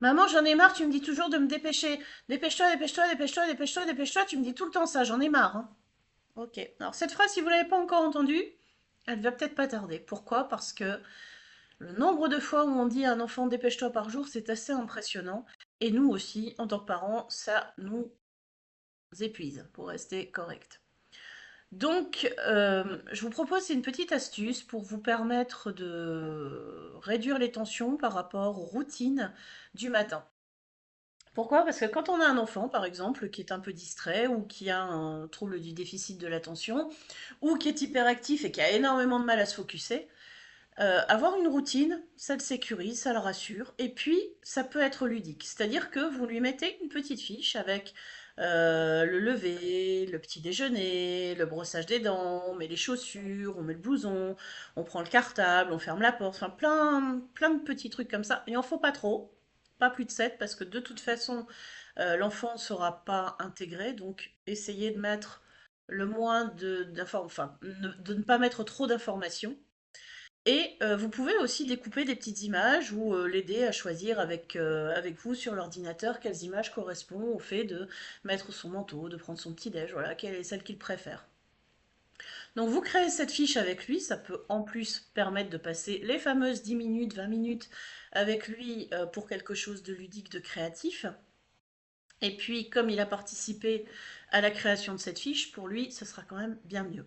Maman, j'en ai marre, tu me dis toujours de me dépêcher. Dépêche-toi, dépêche-toi, dépêche-toi, dépêche-toi, dépêche-toi. Tu me dis tout le temps ça, j'en ai marre, hein. Ok. Alors, cette phrase, si vous ne l'avez pas encore entendue, elle va peut-être pas tarder. Pourquoi? Parce que le nombre de fois où on dit à un enfant dépêche-toi par jour, c'est assez impressionnant. Et nous aussi, en tant que parents, ça nous épuise pour rester correct. Donc, je vous propose une petite astuce pour vous permettre de réduire les tensions par rapport aux routines du matin. Pourquoi? Parce que quand on a un enfant, par exemple, qui est un peu distrait ou qui a un trouble du déficit de l'attention ou qui est hyperactif et qui a énormément de mal à se focuser, avoir une routine, ça le sécurise, ça le rassure, et puis ça peut être ludique. C'est-à-dire que vous lui mettez une petite fiche avec le lever, le petit déjeuner, le brossage des dents, on met les chaussures, on met le blouson, on prend le cartable, on ferme la porte, enfin plein de petits trucs comme ça. Il n'en faut pas trop, pas plus de 7, parce que de toute façon, l'enfant ne sera pas intégré, donc essayez de mettre le moins enfin, de ne pas mettre trop d'informations. Et vous pouvez aussi découper des petites images ou l'aider à choisir avec vous sur l'ordinateur quelles images correspondent au fait de mettre son manteau, de prendre son petit déj, voilà, quelle est celle qu'il préfère. Donc vous créez cette fiche avec lui, ça peut en plus permettre de passer les fameuses 10 minutes, 20 minutes avec lui pour quelque chose de ludique, de créatif. Et puis comme il a participé à la création de cette fiche, pour lui, ce sera quand même bien mieux.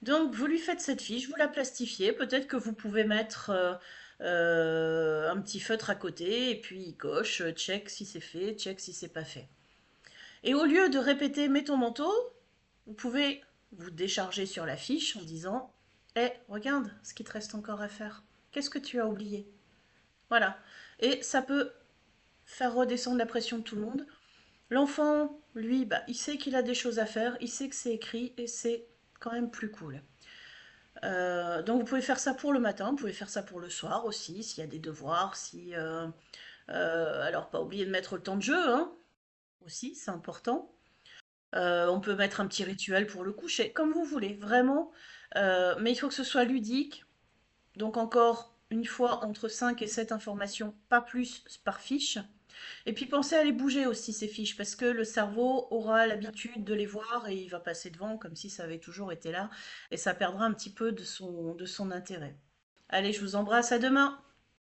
Donc, vous lui faites cette fiche, vous la plastifiez. Peut-être que vous pouvez mettre un petit feutre à côté, et puis il coche, check si c'est fait, check si c'est pas fait. Et au lieu de répéter mets ton manteau, vous pouvez vous décharger sur la fiche en disant eh, regarde ce qu'il te reste encore à faire. Qu'est-ce que tu as oublié? Voilà. Et ça peut faire redescendre la pression de tout le monde. L'enfant, lui, bah, il sait qu'il a des choses à faire, il sait que c'est écrit, et c'est quand même plus cool. Donc vous pouvez faire ça pour le matin, vous pouvez faire ça pour le soir aussi, s'il y a des devoirs, si alors pas oublier de mettre le temps de jeu, hein, aussi, c'est important. On peut mettre un petit rituel pour le coucher, comme vous voulez, vraiment. Mais il faut que ce soit ludique. Donc encore une fois, entre 5 et 7 informations, pas plus par fiche. Et puis pensez à les bouger aussi, ces fiches, parce que le cerveau aura l'habitude de les voir et il va passer devant comme si ça avait toujours été là, et ça perdra un petit peu de son intérêt. Allez, je vous embrasse, à demain!